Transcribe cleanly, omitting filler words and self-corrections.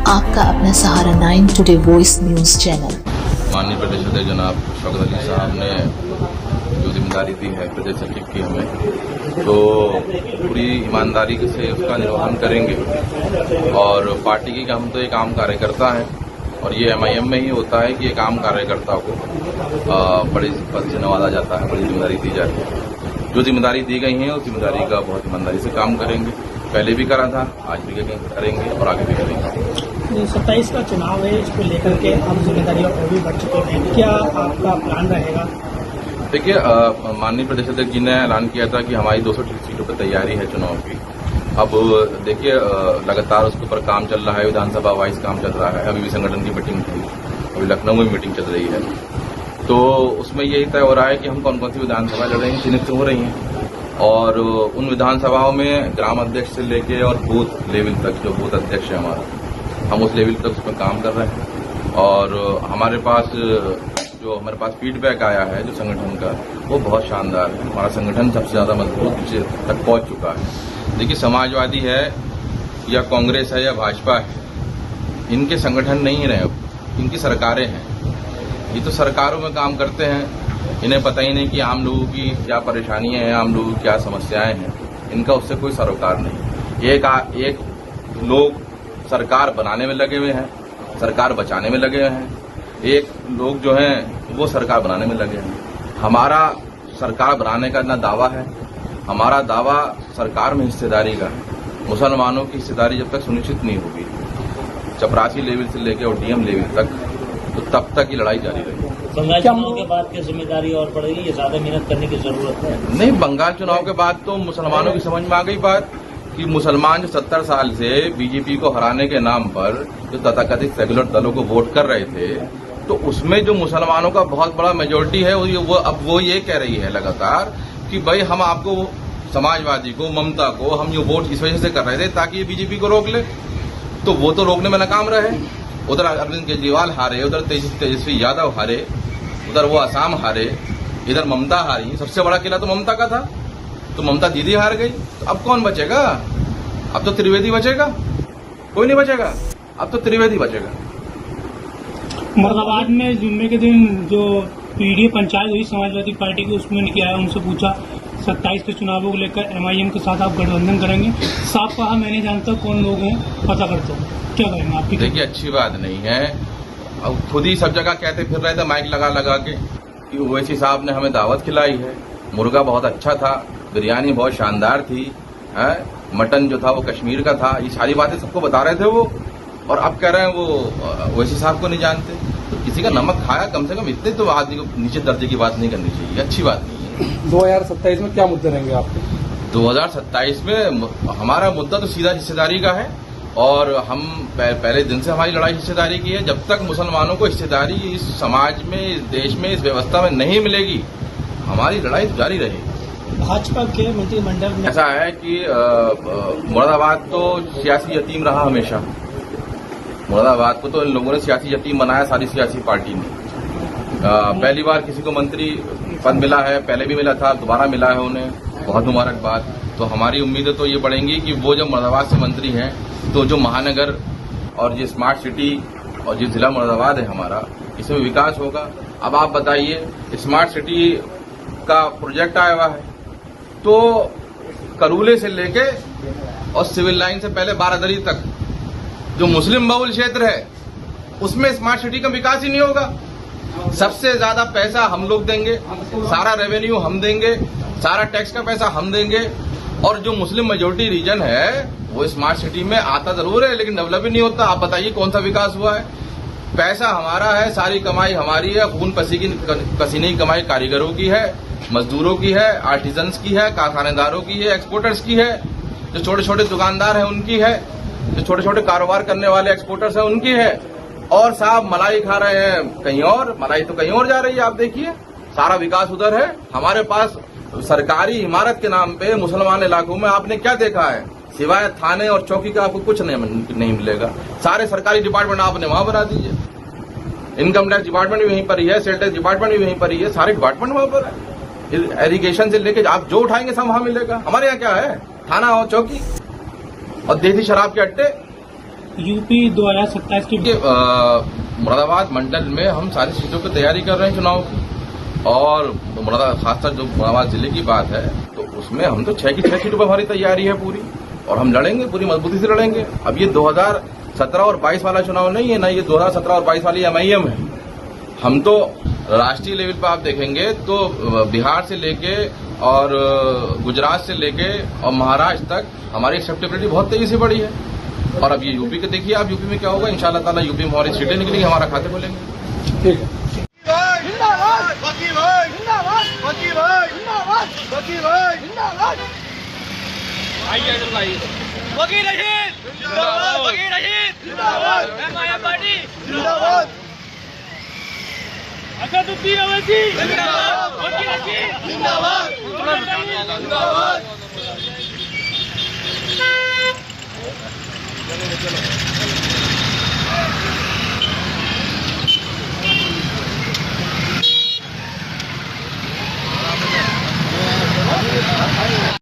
आपका अपना सहारा 9 today voice news channel. माननीय प्रदेश अध्यक्ष जनाब शौकत अली साहब ने जो जिम्मेदारी दी है प्रदेश सचिव की हमें, तो पूरी ईमानदारी से उसका निर्वहन करेंगे। और पार्टी की हम तो एक आम कार्यकर्ता हैं और ये MIM में ही होता है कि एक आम कार्यकर्ता को बड़ी पद से नवाजा जाता है, बड़ी जिम्मेदारी दी जाती है। जो जिम्मेदारी दी गई है उस जिम्मेदारी का बहुत ईमानदारी से काम करेंगे। पहले भी करा था, आज भी करेंगे और आगे भी करेंगे। 27 का चुनाव है, इसको लेकर के अब जिम्मेदारियां और भी बढ़ चुके हैं, क्या आपका प्लान रहेगा? देखिए, माननीय प्रदेश अध्यक्ष जी ने ऐलान किया था कि हमारी 200 सीटों पर तैयारी है चुनाव की। अब देखिए, लगातार उसके ऊपर काम चल रहा है, विधानसभा वाइज काम चल रहा है। अभी भी संगठन की मीटिंग थी, अभी लखनऊ में मीटिंग चल रही है, तो उसमें यही तय हो रहा है कि हम कौन कौन सी विधानसभा लड़ेंगे, चिन्हित हो रही हैं। और उन विधानसभाओं में ग्राम अध्यक्ष से लेके और बूथ लेवल तक, जो बूथ अध्यक्ष है हमारा, हम उस लेवल तक उसमें काम कर रहे हैं। और हमारे पास फीडबैक आया है जो संगठन का, वो बहुत शानदार है। हमारा संगठन सबसे ज्यादा मजबूत तक पहुंच चुका है। देखिए, समाजवादी है या कांग्रेस है या भाजपा है, इनके संगठन नहीं रहे, इनकी सरकारें हैं। ये तो सरकारों में काम करते हैं, इन्हें पता ही नहीं कि आम लोगों की क्या परेशानियां हैं, आम लोगों की क्या समस्याएं हैं। इनका उससे कोई सरोकार नहीं। एक लोग सरकार बनाने में लगे हुए हैं, सरकार बचाने में लगे हुए हैं। एक लोग जो हैं वो सरकार बनाने में लगे हैं। हमारा सरकार बनाने का ना दावा है, हमारा दावा सरकार में हिस्सेदारी का है। मुसलमानों की हिस्सेदारी जब तक सुनिश्चित नहीं होगी, चपरासी लेवल से लेकर और DM लेवल तक, तो तब तक ये लड़ाई जारी रहेगी। बंगाल चुनाव के बाद की जिम्मेदारी और बढ़ेगी, ये ज्यादा मेहनत करने की जरूरत है? नहीं, बंगाल चुनाव के बाद तो मुसलमानों की समझ में आ गई बात कि मुसलमान जो 70 साल से बीजेपी को हराने के नाम पर जो तथाकथित सेक्युलर दलों को वोट कर रहे थे, तो उसमें जो मुसलमानों का बहुत बड़ा मेजोरिटी है वो अब ये कह रही है लगातार कि भाई हम आपको, समाजवादी को, ममता को, हम जो वोट इस वजह से कर रहे थे ताकि ये बीजेपी को रोक ले, तो वो तो रोकने में नाकाम रहे। उधर अरविंद केजरीवाल हारे, उधर तेजस्वी यादव हारे, उधर वो असम हारे, इधर ममता हारी। सबसे बड़ा किला तो ममता का था, तो ममता दीदी हार गई। तो अब कौन बचेगा? अब तो त्रिवेदी बचेगा, कोई नहीं बचेगा। अब तो त्रिवेदी बचेगा। मुरादाबाद में जुम्मे के दिन जो पीडीए पंचायत हुई समाजवादी पार्टी की, उसमें किया है, उनसे पूछा 27 के चुनावों को लेकर MIM के साथ आप गठबंधन करेंगे। साफ कहा, मैं नहीं जानता कौन लोग हैं, पता करता हूँ। क्या करेंगे आप? देखिए, अच्छी बात नहीं है। अब खुद ही सब जगह कहते फिर रहे थे माइक लगा के कि ओवैसी साहब ने हमें दावत खिलाई है, मुर्गा बहुत अच्छा था, बिरयानी बहुत शानदार थी, मटन जो था वो कश्मीर का था। ये सारी बातें सबको बता रहे थे वो, और अब कह रहे हैं वो ओवैसी साहब को नहीं जानते। तो किसी का नमक खाया, कम से कम इतने तो आदमी को नीचे दर्जे की बात नहीं करनी चाहिए, अच्छी बात नहीं है। 2027 में क्या मुद्दे रहेंगे आपके? 2027 में हमारा मुद्दा तो सीधा हिस्सेदारी का है, और हम पहले दिन से हमारी लड़ाई हिस्सेदारी की है। जब तक मुसलमानों को हिस्सेदारी इस समाज में, इस देश में, इस व्यवस्था में नहीं मिलेगी, हमारी लड़ाई जारी रहेगी। भाजपा के मंत्रिमंडल में ऐसा है कि मुरादाबाद तो सियासी यतीम रहा हमेशा। मुरादाबाद को तो इन लोगों ने सियासी यतीम बनाया, सारी सियासी पार्टी ने। पहली बार किसी को मंत्री पद मिला है, पहले भी मिला था, दोबारा मिला है उन्हें, बहुत मुबारकबाद। तो हमारी उम्मीदें तो ये बढ़ेंगी कि वो जब मुरादाबाद से मंत्री हैं, तो जो महानगर और ये स्मार्ट सिटी और जो जिला मुरादाबाद है हमारा, इसमें विकास होगा। अब आप बताइए, स्मार्ट सिटी का प्रोजेक्ट आया हुआ है, तो करूले से लेके और सिविल लाइन से पहले बारादरी तक जो मुस्लिम बहुल क्षेत्र है, उसमें स्मार्ट सिटी का विकास ही नहीं होगा। सबसे ज्यादा पैसा हम लोग देंगे, सारा रेवेन्यू हम देंगे, सारा टैक्स का पैसा हम देंगे, और जो मुस्लिम मेजोरिटी रीजन है वो स्मार्ट सिटी में आता जरूर है लेकिन डेवलप ही नहीं होता। आप बताइए कौन सा विकास हुआ है? पैसा हमारा है, सारी कमाई हमारी है, खून पसीने की कमाई कारीगरों की है, मजदूरों की है, आर्टिजन्स की है, कारखानेदारों की है, एक्सपोर्टर्स की है, जो छोटे छोटे दुकानदार हैं उनकी है, जो छोटे छोटे कारोबार करने वाले एक्सपोर्टर्स हैं उनकी है। और साहब मलाई खा रहे हैं कहीं और, मलाई तो कहीं और जा रही है। आप देखिए, सारा विकास उधर है। हमारे पास सरकारी इमारत के नाम पे मुसलमान इलाकों में आपने क्या देखा है? सिवाय थाने और चौकी का आपको कुछ नहीं मिलेगा। सारे सरकारी डिपार्टमेंट आपने वहां बना दीजिए। इनकम टैक्स डिपार्टमेंट भी वहीं पर ही है, सेल टैक्स डिपार्टमेंट भी वहीं पर ही है, सारे डिपार्टमेंट वहां पर है। एरीगेशन से लेके आप जो उठाएंगे सब वहां मिलेगा। हमारे यहाँ क्या है? थाना और चौकी और देसी शराब के अड्डे, यूपी 2027 की मुरादाबाद मंडल में हम सारी सीटों की तैयारी कर रहे हैं चुनाव की, और खासकर जो मुरादाबाद जिले की बात है तो उसमें हम तो 6 की 6 सीटों पर हमारी तैयारी है पूरी, और हम लड़ेंगे, पूरी मजबूती से लड़ेंगे। अब ये 2017 और 22 वाला चुनाव नहीं है, ना ये 2017 और 22 वाली MIM है। हम तो राष्ट्रीय लेवल पर आप देखेंगे तो बिहार से लेके और गुजरात से लेके और महाराष्ट्र तक हमारी एक्सेप्टेबिलिटी बहुत तेजी से बढ़ी है। और अब ये यूपी के देखिए आप, यूपी में क्या होगा, इंशाल्लाह ताला यूपी में हमारी सीटें निकलेंगी, हमारा खाते खोलेंगे। ठीक है। वकील रशीद जिंदाबाद, वकील रशीद जिंदाबाद, MIM पार्टी जिंदाबाद, असदुद्दीन ओवैसी जिंदाबाद, वकील रशीद जिंदाबाद, जिंदाबाद।